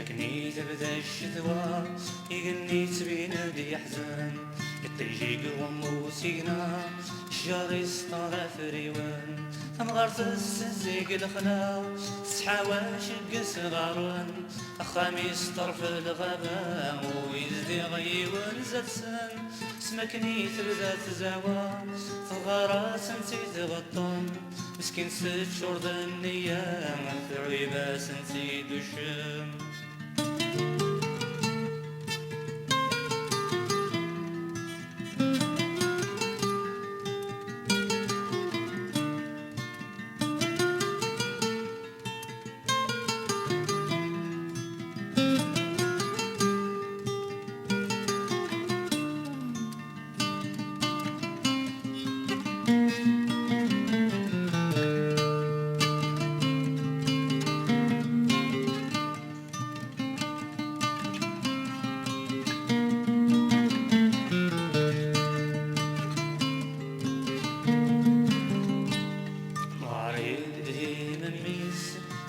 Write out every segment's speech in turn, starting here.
سمكني تبدا الشتوى يقني تبين دي يحزن يطيجي قوم وسيقنا الشجر يسطر فريوان أمغارت السنزيق الخلا سحاواش قس غارون أخاميس طرف الغابة ويزدي غيوان زلسن سمكني تبدا تزاوى فغارة سنتي تغطن مسكين 6 شهور النية في عيبة سنتي دشم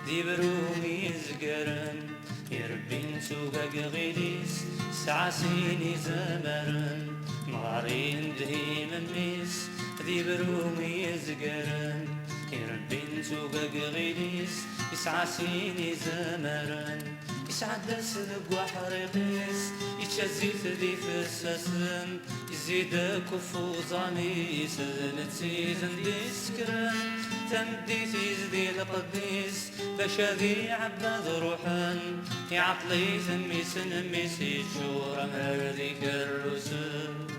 دي برومي زقرن يربي نسوقك غيليس سعاسيني زمرن مغارين دهي مميس دي برومي زقرن يربي نسوقك غيليس يسعاسيني زمرن يسعد سلق وحريقيس يتشزيت دي فسسن يزيد كفو ظاميس نتسيزن دي سكرن تمدي تيزدي القديس باش ذي عباد روحن يعطلي ثميس نميس يشور هذيك الرسل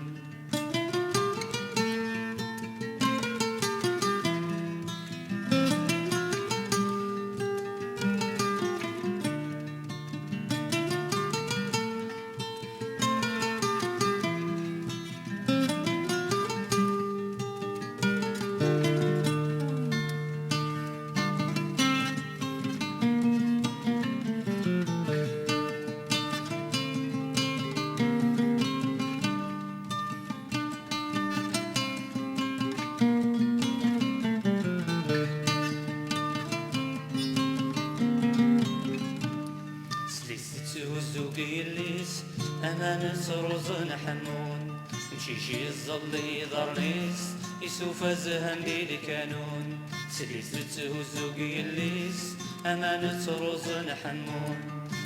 قيليس أمانة روز حمون نمشي الظل ضرنيس يسوف زهن دي الكانون سليس تهزو قيليس أمانة روز حمون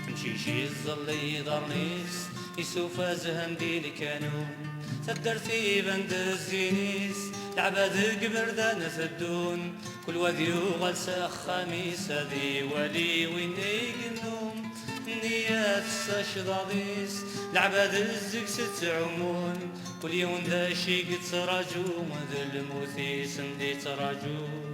نمشي الظل ضرنيس يسوف زهن دي الكانون تدرتي بند الزينيس العباد قبردان ثدون كل وذي غلسة خميس ذي ولي وين يقنون نيات ساشضاضيس العباد الزق 6 عمون كل يوم ذا شي قد تراجو ذا الموثي سندي تراجو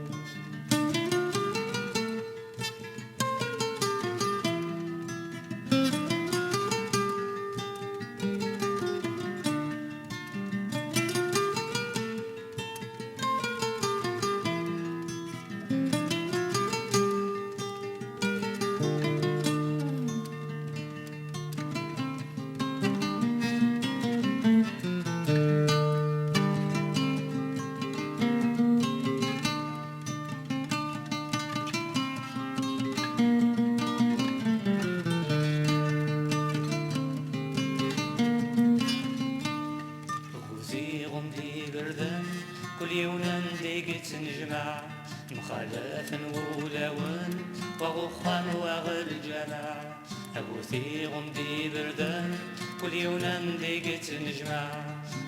كل يوم نديقت نجمع مخالف ولاون وغخان وغل جمع أبوثي غمدي بردان كل يوم نديقت نجمع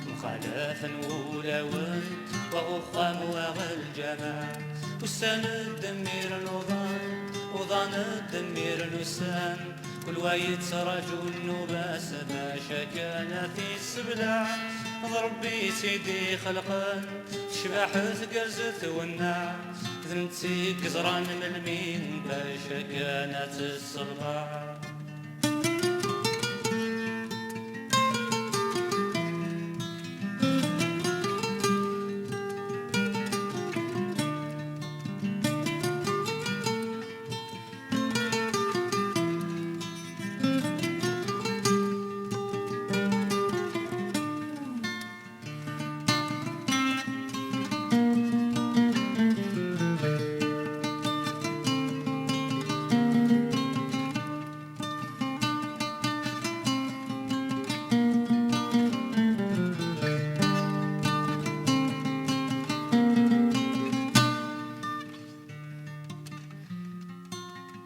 مخالف ولاون وغخان وغل جمع وسان الدمير الوضان وضان الدمير الوسان كل وايت رجل نباس باشا كان في السبلع ضربي سيدي خلقان شباح ثقرزة والنع ذنتي قزران من المين باشا كانت الصلبع